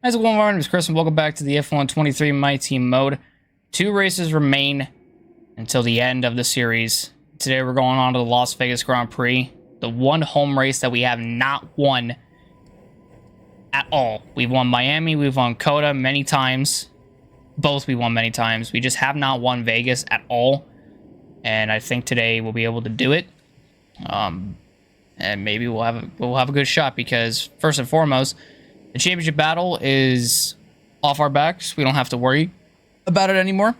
How's it going, my name is Chris, and welcome back to the F1 23 My Team mode. 2 races remain until the end of the series. Today we're going on to the Las Vegas Grand Prix, the one home race that we have not won at all. We've won Miami, we've won Coda many times. Both we won many times. We just have not won Vegas at all. And I think today we'll be able to do it. And maybe we'll have a good shot, because first and foremost, the championship battle is off our backs. We don't have to worry about it anymore,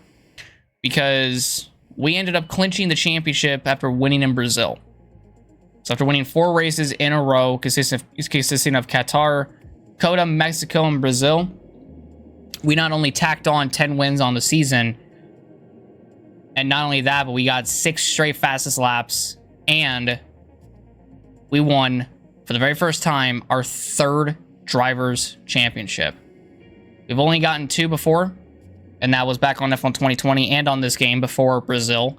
because we ended up clinching the championship after winning in Brazil. So after winning 4 races in a row, consisting of Qatar, Coda, Mexico, and Brazil, we not only tacked on 10 wins on the season, and not only that, but we got 6 straight fastest laps, and we won, for the very first time, our 3rd Drivers' Championship. We've only gotten 2 before, and that was back on F1 2020 and on this game before Brazil.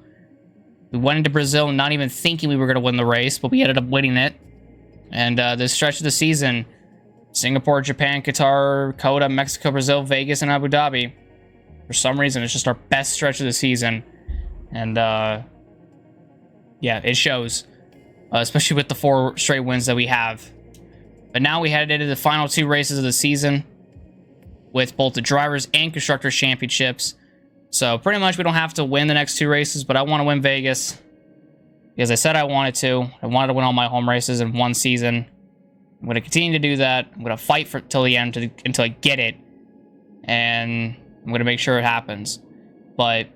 We went into Brazil not even thinking we were going to win the race, but we ended up winning it. And this stretch of the season, Singapore, Japan, Qatar, Coda, Mexico, Brazil, Vegas, and Abu Dhabi, for some reason, it's just our best stretch of the season. And yeah, it shows, especially with the 4 straight wins that we have. But now we headed into the final 2 races of the season with both the Drivers' and Constructors' Championships. So pretty much we don't have to win the next 2 races, but I want to win Vegas, because I said I wanted to. I wanted to win all my home races in one season. I'm going to continue to do that. I'm going to fight for till the end until I get it, and I'm going to make sure it happens. But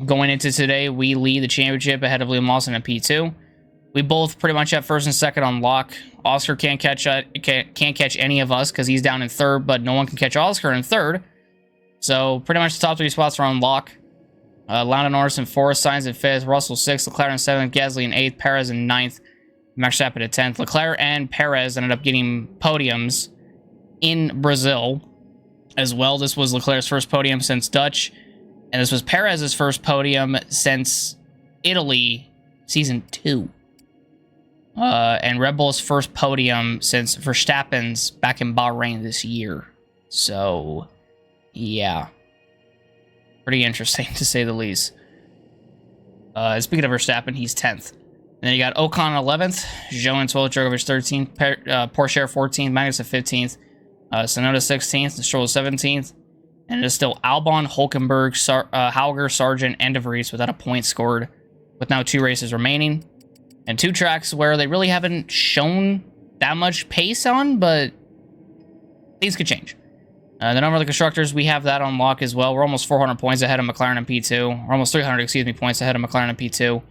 going into today, we lead the championship ahead of Liam Lawson and P2. We both pretty much have 1st and 2nd on lock. Oscar can't catch any of us because he's down in 3rd, but no one can catch Oscar in 3rd. So pretty much the top 3 spots are on lock. Lando Norris in 4th, Sainz in 5th, Russell 6th, Leclerc in 7th, Gasly in 8th, Perez in 9th, Max Verstappen in 10th. Leclerc and Perez ended up getting podiums in Brazil as well. This was Leclerc's first podium since Dutch, and this was Perez's first podium since Italy Season 2. And Red Bull's first podium since Verstappen's back in Bahrain this year. So, yeah. Pretty interesting, to say the least. Speaking of Verstappen, he's 10th. And then you got Ocon 11th, Zhou in 12th, Djokovic 13th, Porsche 14th, Magnus 15th, Tsunoda 16th, and Stroll 17th. And it is still Albon, Hulkenberg, Hauger, Sargent, and De Vries without a point scored, with now 2 races remaining. And 2 tracks where they really haven't shown that much pace on, but things could change. The number of the constructors, we have that on lock as well. We're almost 400 points ahead of McLaren and P2. We're almost 300, points ahead of McLaren and P2.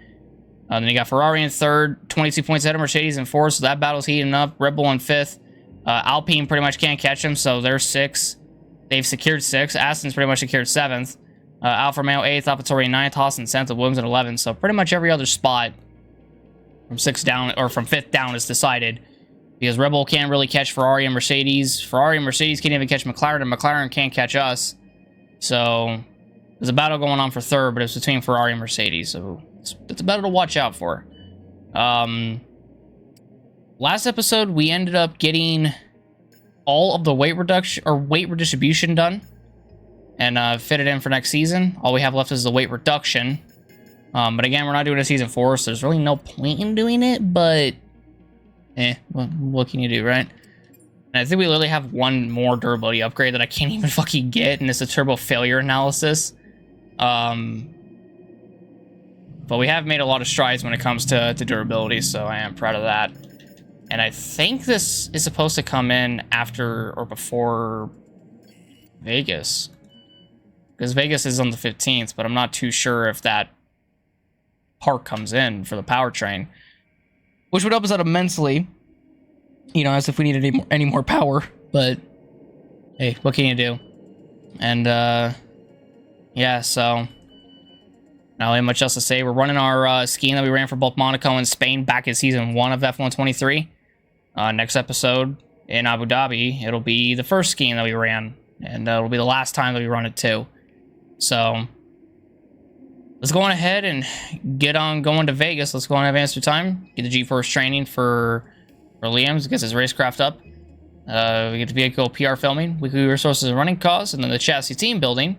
Then you got Ferrari in 3rd, 22 points ahead of Mercedes in 4th, so that battle's heating up. Red Bull in 5th. Alpine pretty much can't catch them, so they're 6th. They've secured 6th. Aston's pretty much secured 7th. Alfa Romeo 8th, AlphaTauri 9th, Haas in 10th, Williams in 11th. So pretty much every other spot from 6th down, or from 5th down, is decided, because Red Bull can't really catch Ferrari and Mercedes. Ferrari and Mercedes can't even catch McLaren, and McLaren can't catch us. So there's a battle going on for 3rd, but it's between Ferrari and Mercedes, so it's a battle to watch out for. Last episode, we ended up getting all of the weight reduction or weight redistribution done and fit it in for next season. All we have left is the weight reduction. But again, we're not doing a season 4, so there's really no point in doing it, but what can you do, right? And I think we literally have 1 more durability upgrade that I can't even fucking get, and it's a turbo failure analysis. But we have made a lot of strides when it comes to durability, so I am proud of that. And I think this is supposed to come in after or before Vegas, because Vegas is on the 15th, but I'm not too sure if that part comes in for the powertrain, which would help us out immensely, you know, as if we needed any more power. But hey, what can you do? And yeah, so not really much else to say. We're running our scheme that we ran for both Monaco and Spain back in season 1 of F1 23. Next episode in Abu Dhabi, it'll be the first scheme that we ran, and it'll be the last time that we run it too. So let's go on ahead and get on going to Vegas. Let's go on and advance through time. Get the G-Force training for Liam's, gets his racecraft up. We get the vehicle PR filming, weekly resources and running costs, and then the chassis team building.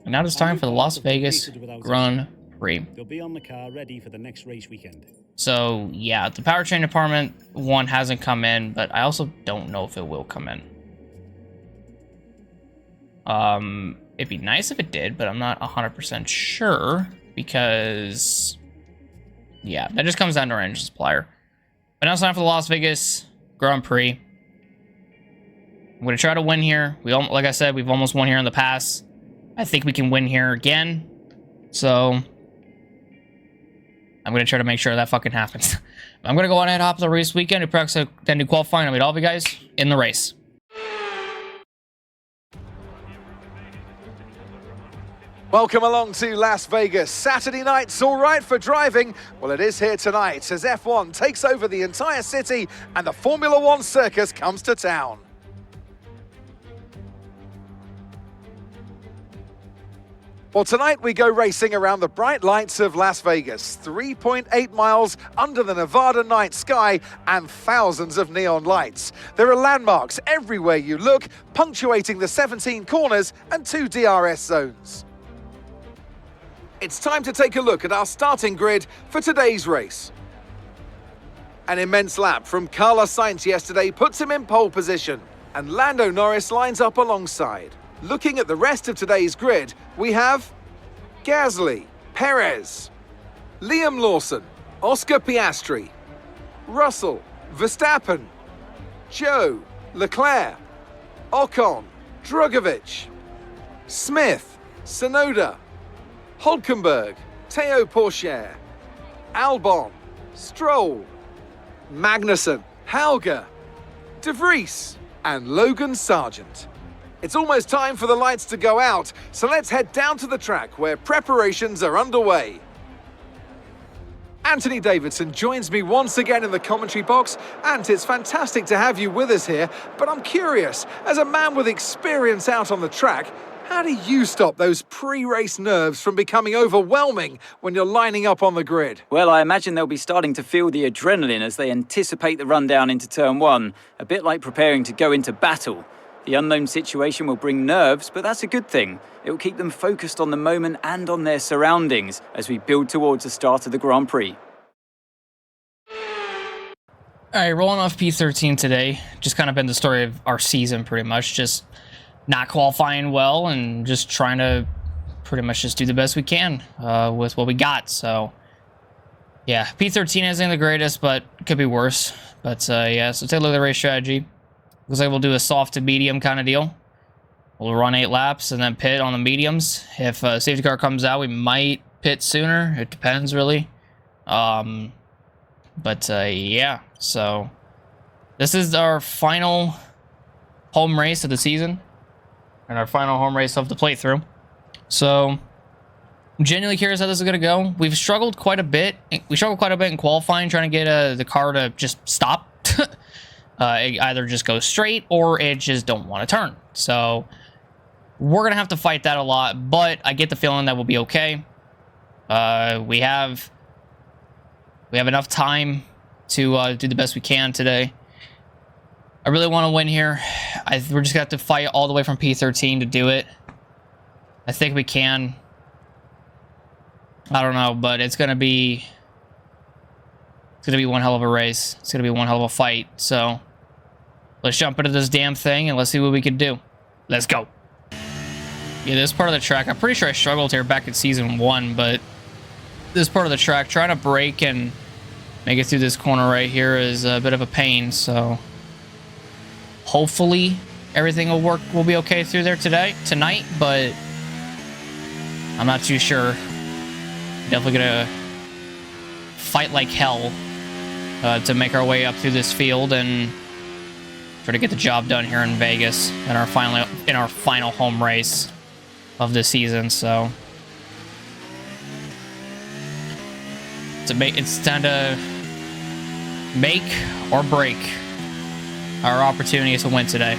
And now it's time for the Las Vegas Grand Prix. They'll be on the car ready for the next race weekend. So yeah, the powertrain department one hasn't come in, but I also don't know if it will come in. It'd be nice if it did, but I'm not 100% sure because yeah, that just comes down to our engine supplier. But now it's time for the Las Vegas Grand Prix. I'm gonna try to win here. Like I said, we've almost won here in the past. I think we can win here again. So I'm gonna try to make sure that fucking happens. I'm gonna go on and hop the race weekend, then do qualifying. I'll meet all of you guys in the race. Welcome along to Las Vegas. Saturday night's all right for driving. Well, it is here tonight as F1 takes over the entire city and the Formula One circus comes to town. Well, tonight we go racing around the bright lights of Las Vegas. 3.8 miles under the Nevada night sky and thousands of neon lights. There are landmarks everywhere you look, punctuating the 17 corners and 2 DRS zones. It's time to take a look at our starting grid for today's race. An immense lap from Carlos Sainz yesterday puts him in pole position, and Lando Norris lines up alongside. Looking at the rest of today's grid, we have Gasly, Perez, Liam Lawson, Oscar Piastri, Russell, Verstappen, Joe, Leclerc, Ocon, Drugovich, Smith, Tsunoda, Hulkenberg, Teo Pourchaire, Albon, Stroll, Magnussen, Hauger, De Vries, and Logan Sargent. It's almost time for the lights to go out, so let's head down to the track where preparations are underway. Anthony Davidson joins me once again in the commentary box, and it's fantastic to have you with us here, but I'm curious, as a man with experience out on the track, how do you stop those pre-race nerves from becoming overwhelming when you're lining up on the grid? Well, I imagine they'll be starting to feel the adrenaline as they anticipate the rundown into turn one, a bit like preparing to go into battle. The unknown situation will bring nerves, but that's a good thing. It will keep them focused on the moment and on their surroundings as we build towards the start of the Grand Prix. All right, rolling off P13 today. Just kind of been the story of our season, pretty much. Just not qualifying well and just trying to pretty much just do the best we can with what we got. So, yeah, P13 isn't the greatest, but it could be worse. But, yeah, so take a look at the race strategy. Looks like we'll do a soft to medium kind of deal. We'll run 8 laps and then pit on the mediums. If a safety car comes out, we might pit sooner. It depends, really. Yeah, so this is our final home race of the season and our final home race of the playthrough. So I'm genuinely curious how this is going to go. We've struggled quite a bit. We struggled quite a bit in qualifying, trying to get the car to just stop. It either just goes straight or it just don't want to turn. So we're going to have to fight that a lot, but I get the feeling that we'll be okay. We have enough time to do the best we can today. I really want to win here. We're just going to have to fight all the way from P13 to do it. I think we can. I don't know, but it's going to be one hell of a race. It's going to be one hell of a fight. So let's jump into this damn thing and let's see what we can do. Let's go. Yeah, this part of the track, I'm pretty sure I struggled here back in season 1, but this part of the track, trying to brake and make it through this corner right here is a bit of a pain. So hopefully everything will be okay through there tonight, but I'm not too sure. Definitely gonna fight like hell to make our way up through this field and try to get the job done here in Vegas in our final home race of the season. So it's time to make or break our opportunity to win today.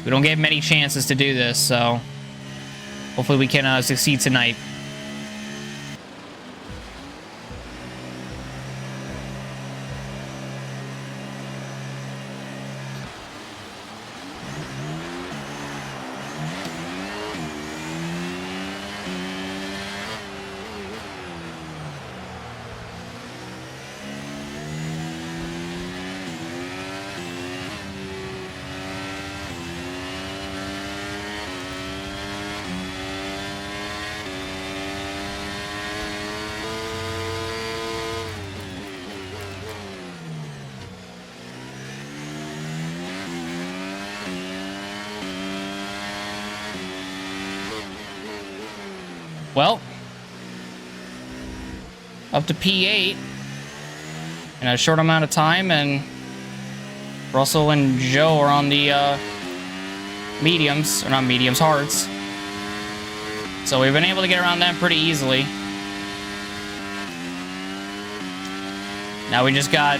We don't get many chances to do this, so hopefully we can succeed tonight. Well, up to P8 in a short amount of time, and Russell and Joe are on the mediums, or not mediums, hards. So we've been able to get around them pretty easily. Now we just got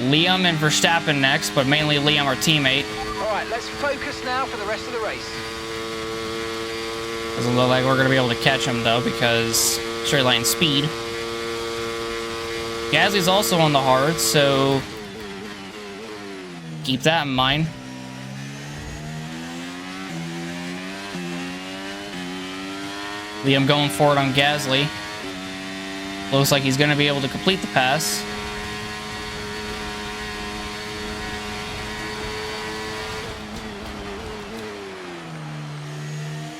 Liam and Verstappen next, but mainly Liam, our teammate. All right, let's focus now for the rest of the race. Doesn't look like we're going to be able to catch him, though, because straight line speed. Gasly's also on the hard, so keep that in mind. Liam going forward on Gasly. Looks like he's going to be able to complete the pass.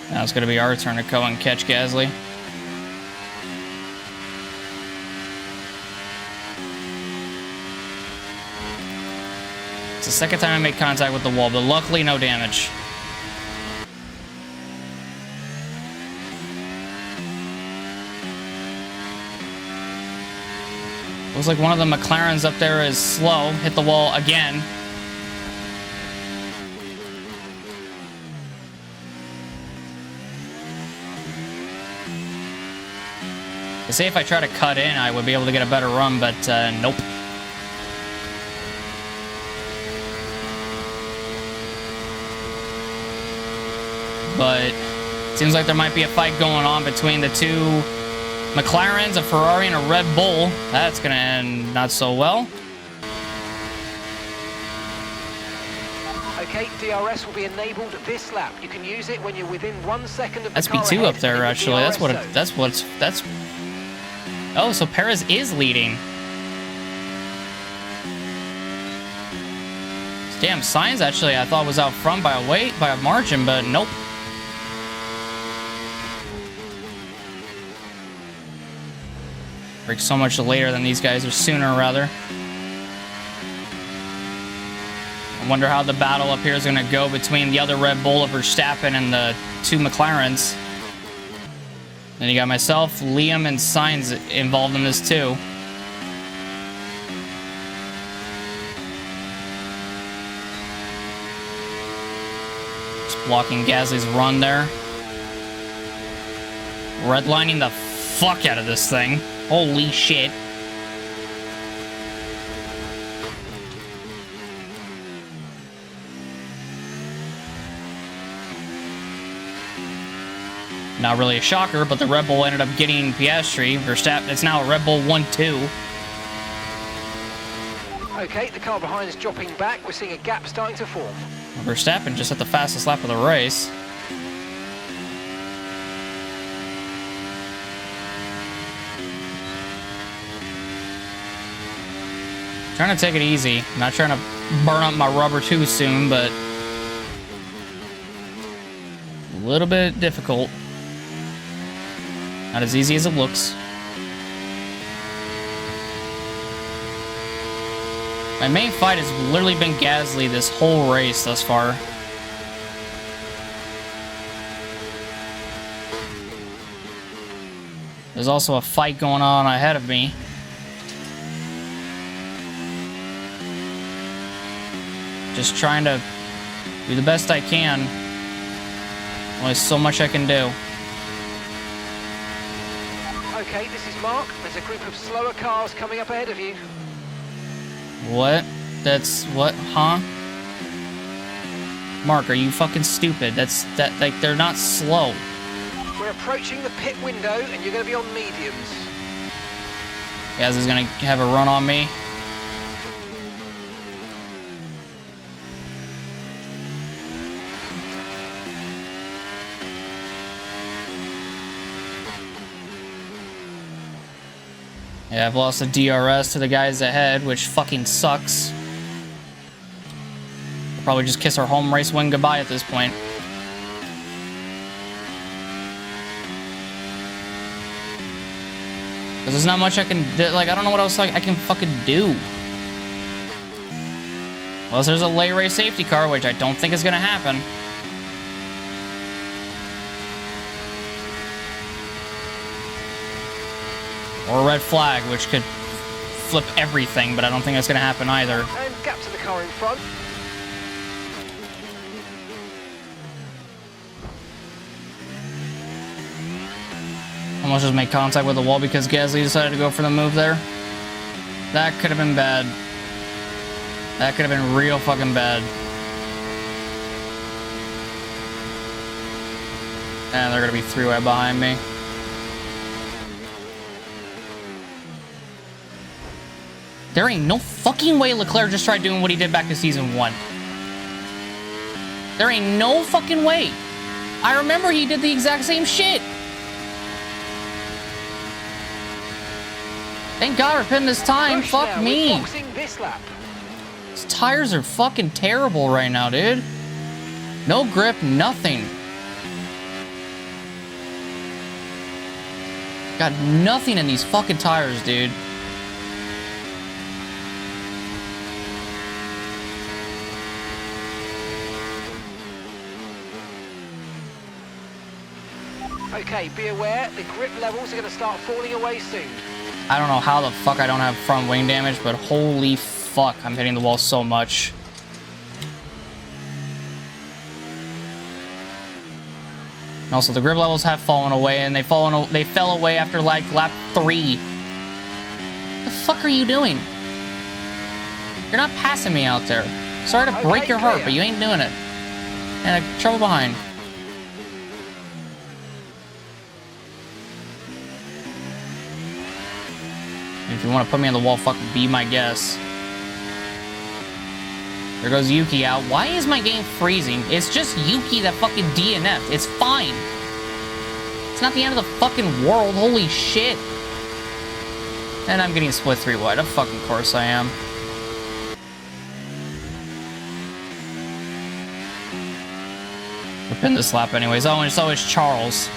Now it's going to be our turn to go and catch Gasly. It's the second time I made contact with the wall, but luckily no damage. Looks like one of the McLarens up there is slow. Hit the wall again. They say if I try to cut in, I would be able to get a better run, but nope. But it seems like there might be a fight going on between the two McLarens, a Ferrari, and a Red Bull. That's going to end not so well. Okay, DRS will be enabled this lap. You can use it when you're within 1 second of the That's car P2 up ahead there, in the actually. DRS That's. Oh, so Perez is leading. Damn, Sainz actually I thought was out front by a margin, but nope. Break so much later than these guys, or sooner rather. I wonder how the battle up here is going to go between the other Red Bull of Verstappen and the two McLarens. Then you got myself, Liam, and Sainz involved in this too. Just blocking Gasly's run there. Redlining the fuck out of this thing. Holy shit. Not really a shocker, but the Red Bull ended up getting Piastri. Verstappen, it's now a Red Bull 1-2. Okay, the car behind is dropping back. We're seeing a gap starting to form. Verstappen just at the fastest lap of the race. Trying to take it easy. Not trying to burn up my rubber too soon, but a little bit difficult. Not as easy as it looks. My main fight has literally been Gasly this whole race thus far. There's also a fight going on ahead of me. Just trying to do the best I can. Only so much I can do. Okay, this is Mark. There's a group of slower cars coming up ahead of you. What? That's what? Huh? Mark, are you fucking stupid? Like, they're not slow. We're approaching the pit window and you're going to be on mediums. Gaz is gonna have a run on me. Yeah, I've lost the DRS to the guys ahead, which fucking sucks. We'll probably just kiss our home race win goodbye at this point. Because there's not much I can do. Like, I don't know what else I can fucking do. Unless there's a late race safety car, which I don't think is going to happen. Or a red flag, which could flip everything, but I don't think that's going to happen either. And gap to the car in front. Almost just made contact with the wall because Gasly decided to go for the move there. That could have been bad. That could have been real fucking bad. And they're going to be three-way behind me. There ain't no fucking way Leclerc just tried doing what he did back to season 1. There ain't no fucking way. I remember he did the exact same shit. Thank God we're putting this time. Push Fuck now, me. we're boxing this lap. These tires are fucking terrible right now, dude. No grip, nothing. Got nothing in these fucking tires, dude. Okay, be aware, the grip levels are going to start falling away soon. I don't know how the fuck I don't have front wing damage, but holy fuck, I'm hitting the wall so much. And also, the grip levels have fallen away, and they fell away after like lap 3. What the fuck are you doing? You're not passing me out there. Sorry to break your heart, but you ain't doing it. And trouble behind. If you want to put me on the wall, fucking be my guest. There goes Yuki out. Why is my game freezing? It's just Yuki that fucking DNF'd. It's fine. It's not the end of the fucking world. Holy shit. And I'm getting split 3 wide. Of fucking course I am. We're pinning this lap anyways. Oh, and it's always Charles.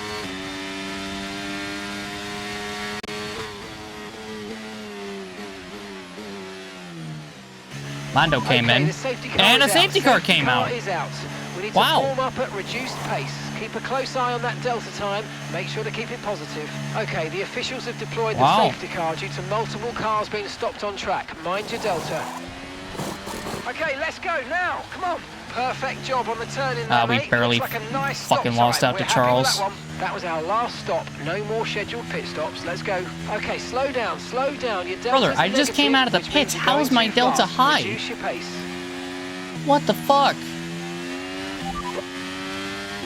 Lando came in, and a safety car came out. We need Wow. to warm up at reduced pace. Keep a close eye on that delta time. Make sure to keep it positive. Okay, the officials have deployed the safety car due to multiple cars being stopped on track. Mind your delta. Okay, let's go now. Come on. Perfect job on the turn in there, We mate. barely Looks like a nice fucking stop lost time. out to We're happy with Charles. that one. That was our last stop. No more scheduled pit stops. Let's go. Okay, slow down, slow down. Your delta's Brother, I just came out of the negative, which pits. means How you're is going my too delta fast. high? Reduce your pace. What the fuck?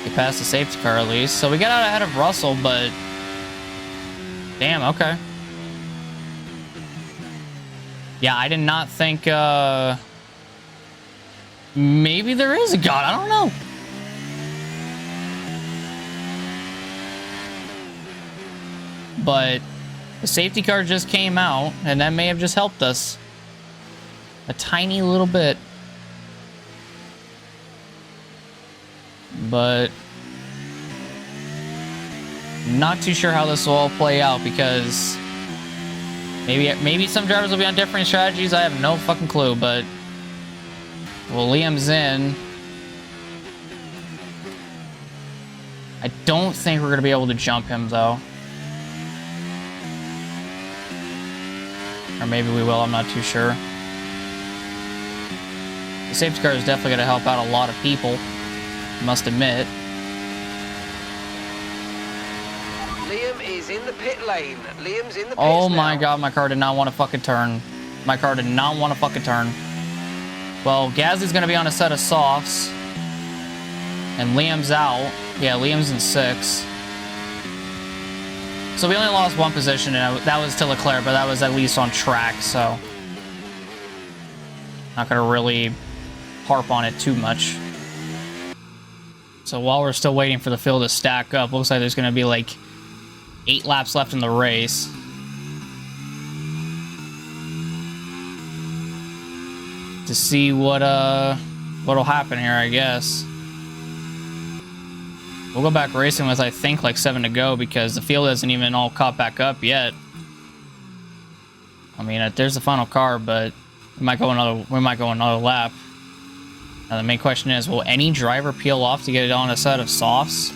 We passed the safety car at least. So we got out ahead of Russell, but... Damn, okay. Yeah, I did not think, maybe there is a god. I don't know. But the safety car just came out, and that may have just helped us. A tiny little bit. But not too sure how this will all play out because maybe some drivers will be on different strategies. I have no fucking clue, but well, Liam's in. I don't think we're gonna be able to jump him though. Or maybe we will, I'm not too sure. The safety car is definitely gonna help out a lot of people. Must admit. Liam is in the pit lane. Liam's in the pits Oh my now. god, my car did not want to fucking turn. My car did not want to fucking turn. Well, Gasly's gonna be on a set of softs. And Liam's out. Yeah, Liam's in 6. So we only lost 1 position, and that was to Leclerc, but that was at least on track, so... Not gonna really harp on it too much. So while we're still waiting for the field to stack up, looks like there's going to be like 8 laps left in the race. To see what'll happen here, I guess. We'll go back racing with, I think, like 7 to go because the field hasn't even all caught back up yet. I mean, there's the final car, but we might go another lap. Now the main question is, will any driver peel off to get it on a set of softs?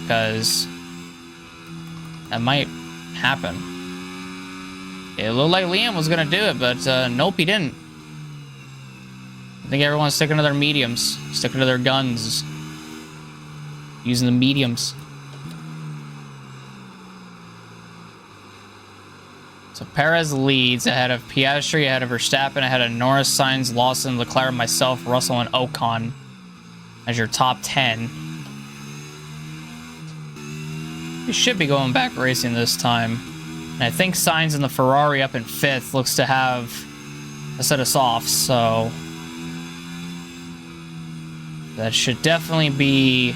Because that might happen. It looked like Liam was going to do it, but nope, he didn't. I think everyone's sticking to their mediums, sticking to their guns, using the mediums. So Perez leads ahead of Piastri, ahead of Verstappen, ahead of Norris, Sainz, Lawson, Leclerc, myself, Russell, and Ocon as your top 10. We should be going back racing this time. And I think Sainz in the Ferrari up in 5th looks to have a set of softs, so that should definitely be...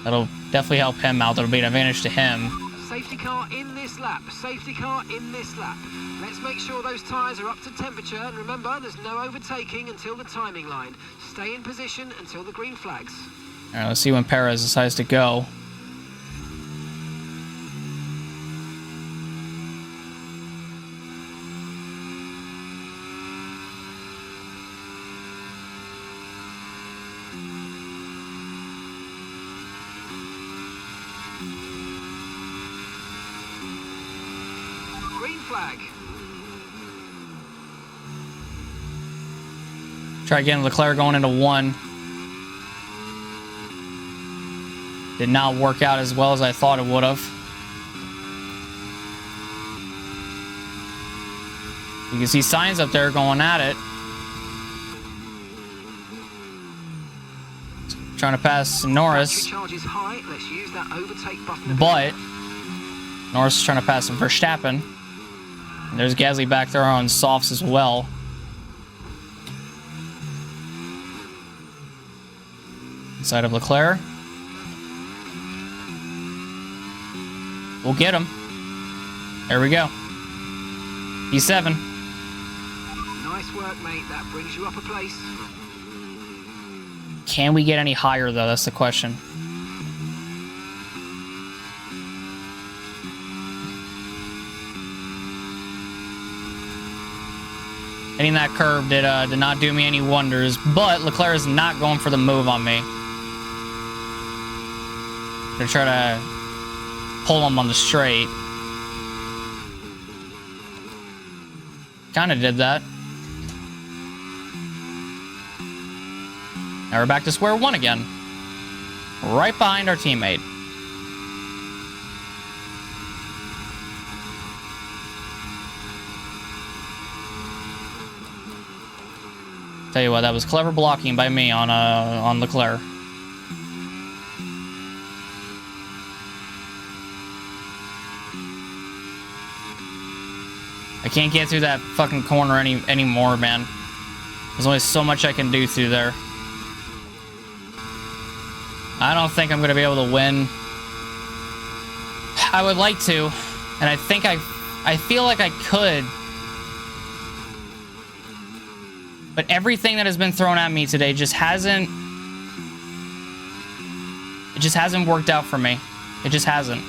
That'll definitely help him out. That'll be an advantage to him. Safety car in this lap. Safety car in this lap. Let's make sure those tyres are up to temperature. And remember, there's no overtaking until the timing line. Stay in position until the green flags. All right, let's see when Perez decides to go. Flag. Try again, Leclerc going into 1. Did not work out as well as I thought it would have. You can see Sainz up there going at it. Trying to pass Norris. High. Let's use that overtake button. But Norris is trying to pass Verstappen. And there's Gasly back there on softs as well. Inside of Leclerc. We'll get him. There we go. P7. Nice work, mate. That brings you up a place. Can we get any higher, though? That's the question. Hitting that curve did not do me any wonders, but Leclerc is not going for the move on me. Gonna try to pull him on the straight. Kind of did that. Now we're back to square one again. Right behind our teammate. Tell you what, that was clever blocking by me on Leclerc. I can't get through that fucking corner anymore, man. There's only so much I can do through there. I don't think I'm going to be able to win. I would like to, and I think I feel like I could. But everything that has been thrown at me today just hasn't worked out for me. It just hasn't.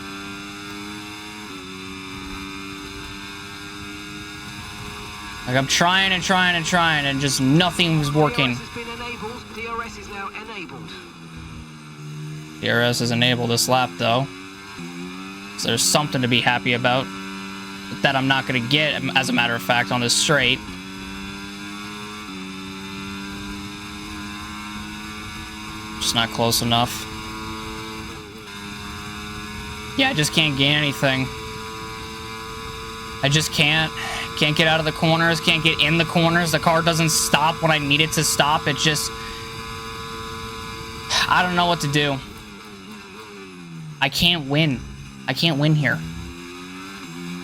Like, I'm trying and trying and trying, and just nothing's working. DRS has been enabled. DRS is now enabled. DRS is enabled this lap, though. So there's something to be happy about. That I'm not going to get, as a matter of fact, on this straight. Just not close enough. Yeah, I just can't gain anything. I just can't get out of the corners, can't get in the corners. The car doesn't stop when I need it to stop. It just... I don't know what to do. I can't win. I can't win here.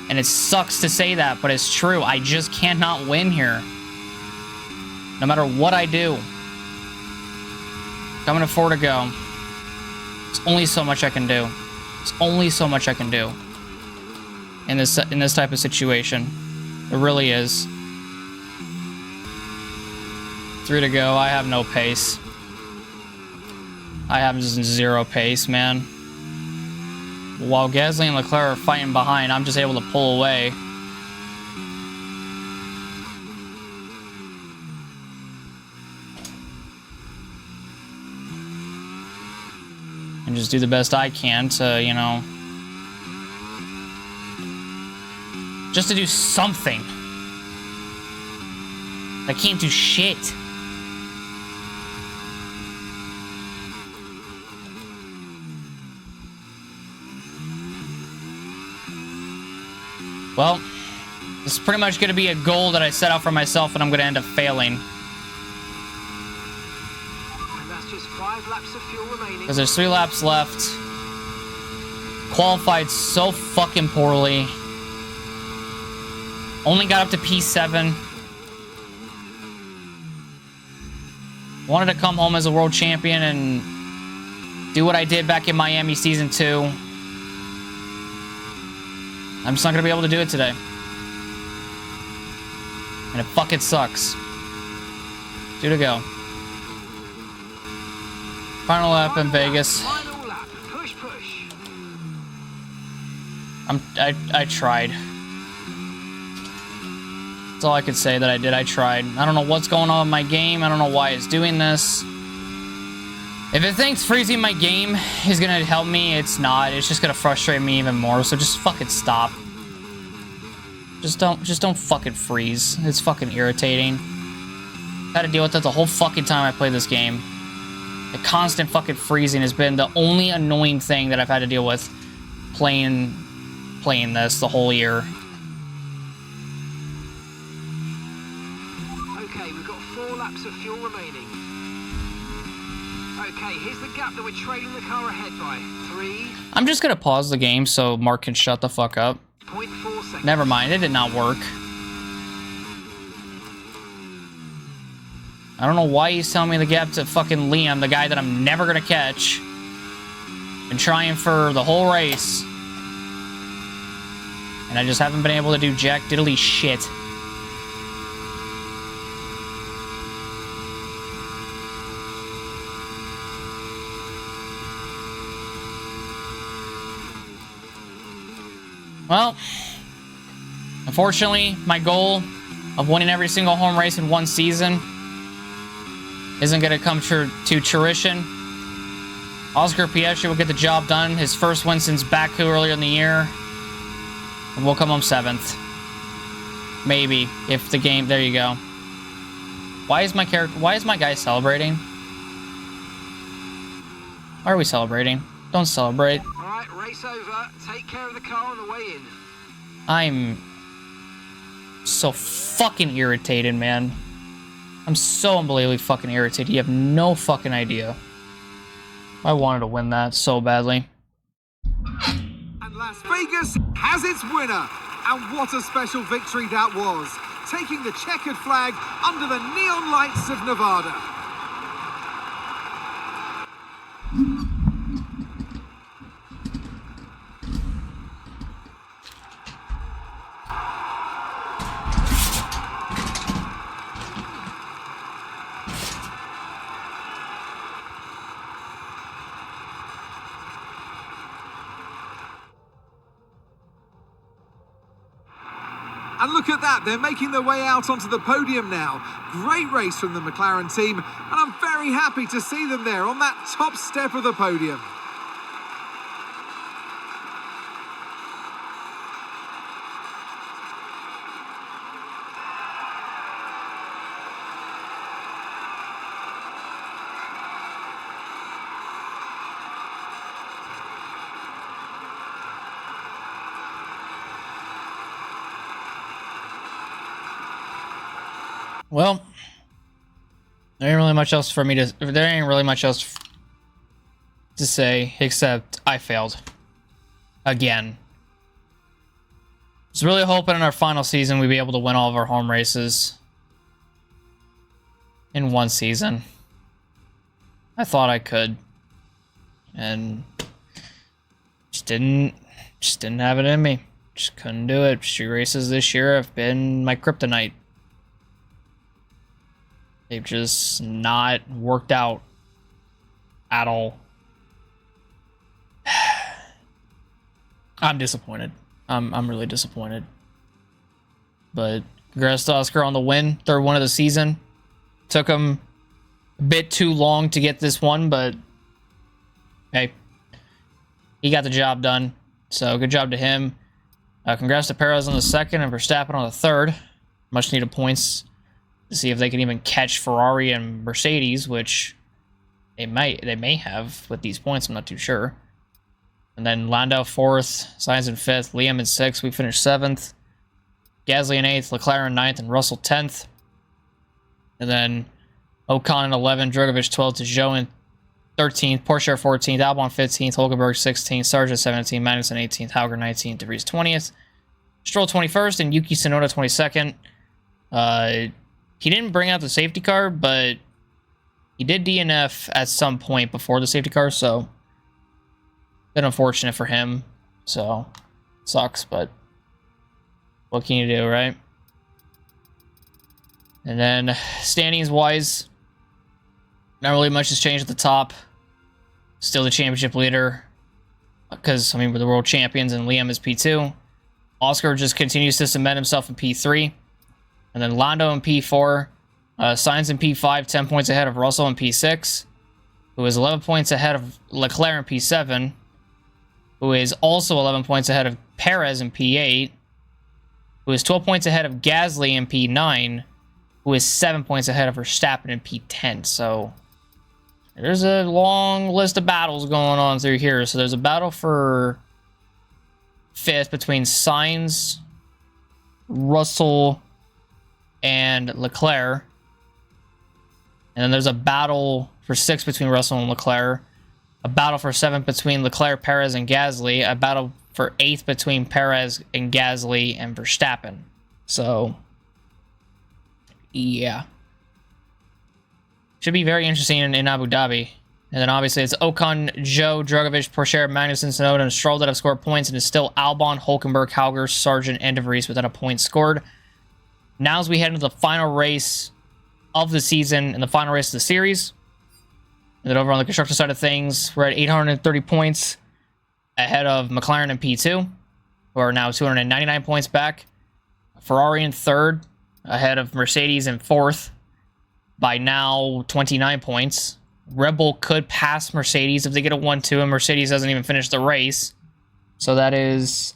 And it sucks to say that, but it's true. I just cannot win here. No matter what I do. Coming to 4 to go. There's only so much I can do. There's only so much I can do. In this type of situation. It really is. 3 to go. I have no pace. I have just zero pace, man. While Gasly and Leclerc are fighting behind, I'm just able to pull away. And just do the best I can to, you know, Just to do something. I can't do shit. Well, this is pretty much going to be a goal that I set out for myself, and I'm going to end up failing. And that's just 5 laps of fuel remaining. Because there's 3 laps left. Qualified so fucking poorly. Only got up to P7. Wanted to come home as a world champion and do what I did back in Miami Season 2. I'm just not going to be able to do it today. And it fucking sucks. 2 to go. Final lap in Vegas. Final lap. Push, push. I tried. That's all I could say that I did. I tried. I don't know what's going on with my game. I don't know why it's doing this. If it thinks freezing my game is gonna help me, it's not. It's just gonna frustrate me even more. So just fucking stop. Just don't fucking freeze. It's fucking irritating. Had to deal with it the whole fucking time I play this game. The constant fucking freezing has been the only annoying thing that I've had to deal with playing this the whole year. Okay, we've got 4 laps of fuel remaining. Okay, here's the gap that we're trailing the car ahead by. 3. I'm just gonna pause the game so Mark can shut the fuck up. 0.4 seconds. Never mind, it did not work. I don't know why he's telling me the gap to fucking Liam, the guy that I'm never gonna catch. Been trying for the whole race. And I just haven't been able to do jack diddly shit. Well, unfortunately, my goal of winning every single home race in one season isn't going to come to fruition. Oscar Piastri will get the job done. His first win since Baku earlier in the year. And we'll come home 7th. Maybe, if the game... There you go. Why is my guy celebrating? Why are we celebrating? Don't celebrate. All right, race over. Take care of the car on the way in. I'm so fucking irritated, man. I'm so unbelievably fucking irritated. You have no fucking idea. I wanted to win that so badly. And Las Vegas has its winner. And what a special victory that was. Taking the checkered flag under the neon lights of Nevada. And look at that, they're making their way out onto the podium now. Great race from the McLaren team, and I'm very happy to see them there on that top step of the podium. Well, there ain't really much else for me to... There ain't really much else to say, except I failed. Again. I was really hoping in our final season we'd be able to win all of our home races. In one season. I thought I could. And... Just didn't have it in me. Just couldn't do it. Street races this year have been my kryptonite. They've just not worked out at all. I'm disappointed. I'm really disappointed. But congrats to Oscar on the win. 3rd win of the season. Took him a bit too long to get this one, but hey, he got the job done. So good job to him. Congrats to Perez on the second and Verstappen on the third. Much needed points to see if they can even catch Ferrari and Mercedes, which they may have with these points. I'm not too sure. And then Landau fourth, Sainz in fifth, Liam in sixth. We finished seventh. Gasly in eighth, Leclerc in ninth, and Russell 10th. And then Ocon in 11th, Drogovic 12th, Zhou in 13th, Porsche 14th, Albon 15th, Hulkenberg 16th, Sargent 17th, Magnussen 18th, Hauger 19th, De Vries 20th, Stroll 21st, and Yuki Tsunoda 22nd. He didn't bring out the safety car, but he did DNF at some point before the safety car, so bit unfortunate for him. So sucks, but what can you do, right? And then standings wise, not really much has changed at the top. Still the championship leader, because, I mean, we're the world champions, and Liam is P2. Oscar just continues to cement himself in P3. And then Lando in P4. Sainz in P5, 10 points ahead of Russell in P6, who is 11 points ahead of Leclerc in P7, who is also 11 points ahead of Perez in P8, who is 12 points ahead of Gasly in P9, who is 7 points ahead of Verstappen in P10. So there's a long list of battles going on through here. So there's a battle for fifth between Sainz, Russell, and Leclerc. And then there's a battle for sixth between Russell and Leclerc. A battle for seventh between Leclerc, Perez, and Gasly. A battle for eighth between Perez and Gasly and Verstappen. So, yeah. Should be very interesting in Abu Dhabi. And then obviously it's Ocon, Zhou, Drogovic, Porsche, Magnussen, Tsunoda, and Stroll that have scored points. And it's still Albon, Hulkenberg, Hauger, Sargent, and De Vries without a point scored. Now as we head into the final race of the season and the final race of the series. And then over on the constructor side of things, we're at 830 points ahead of McLaren and P2, who are now 299 points back. Ferrari in third, ahead of Mercedes in fourth, by now 29 points. Red Bull could pass Mercedes if they get a 1-2, and Mercedes doesn't even finish the race. So that is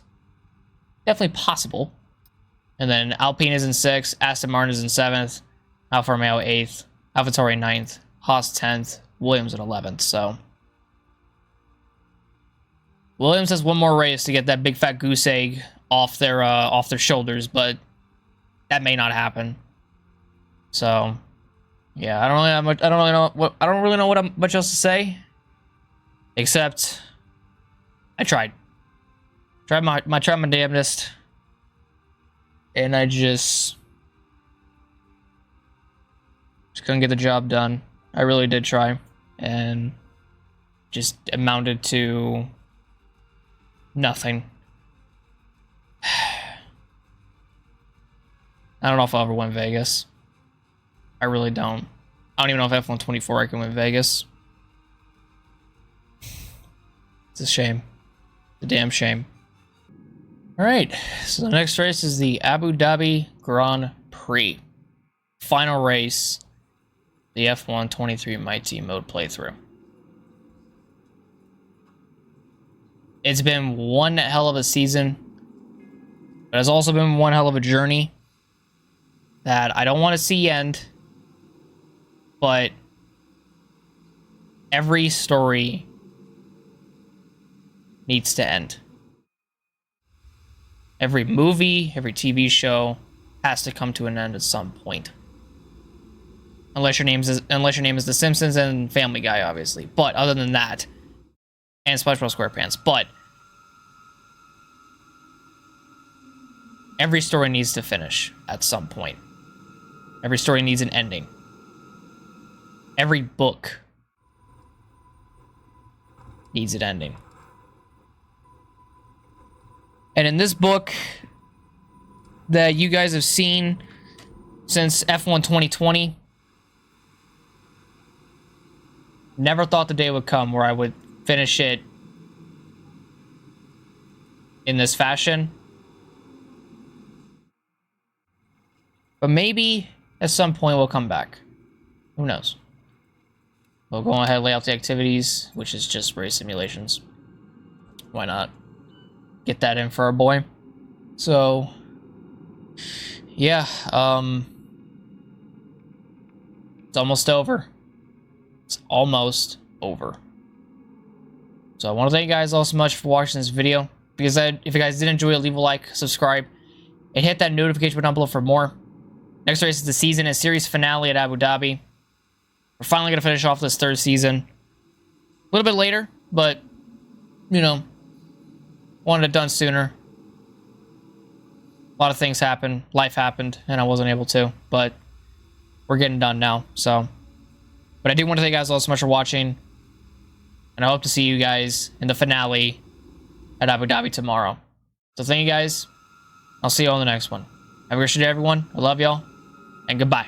definitely possible. And then Alpine is in sixth, Aston Martin is in seventh, Alfa Romeo 8th, AlphaTauri 9th, Haas 10th, Williams at 11th. So Williams has one more race to get that big fat goose egg off their shoulders, but that may not happen. So yeah, I don't really know what much else to say, except I tried my damnedest, and I just couldn't get the job done. I really did try, and just amounted to nothing. I don't know if I'll ever win Vegas. I really don't. I don't even know if F1 24 I can win Vegas. It's a shame. It's a damn shame. Alright, so the next race is the Abu Dhabi Grand Prix. Final race, the F1 23 My Team mode playthrough. It's been one hell of a season, but it's also been one hell of a journey that I don't want to see end, but every story needs to end. Every movie, every TV show has to come to an end at some point. Unless your name is The Simpsons and Family Guy, obviously. But other than that, and SpongeBob SquarePants. But every story needs to finish at some point. Every story needs an ending. Every book needs an ending. And in this book that you guys have seen since F1 2020, never thought the day would come where I would finish it in this fashion. But maybe at some point we'll come back. Who knows? We'll go ahead and lay out the activities, which is just race simulations. Why not? Get that in for our boy. So, yeah, it's almost over. It's almost over. So I want to thank you guys all so much for watching this video. If you guys did enjoy it, leave a like, subscribe, and hit that notification button down below for more. Next race is the season and series finale at Abu Dhabi. We're finally going to finish off this third season. A little bit later, but, you know, wanted it done sooner. A lot of things happened. Life happened, and I wasn't able to. But we're getting done now, so. But I do want to thank you guys all so much for watching. And I hope to see you guys in the finale at Abu Dhabi tomorrow. So thank you guys. I'll see you on the next one. Have a great day, everyone. I love y'all. And goodbye.